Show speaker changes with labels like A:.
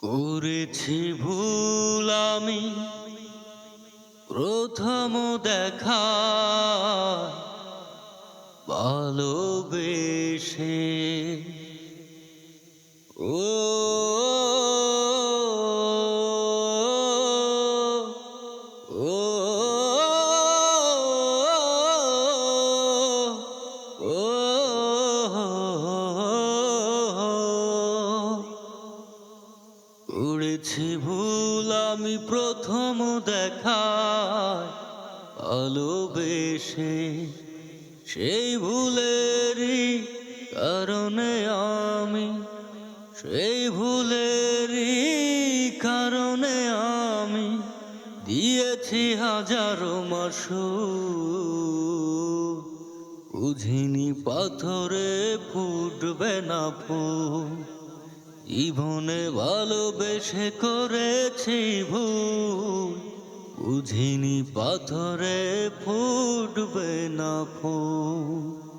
A: করেছি ভুল আমি প্রথম দেখা ভালোবেসে। ও ও করেছি ভুল আমি প্রথম দেখা ভালোবেসে। সেই ভুলেরই কারণে আমি সেই ভুলেরই কারণে আমি দিয়েছি হাজারো মাসু। বুঝিনি পাথরে ফুটবে না ফুল, জীবনে ভালোবেসে করেছি ভুল। বুঝিনি পাথরে ফুটবে না ফুল।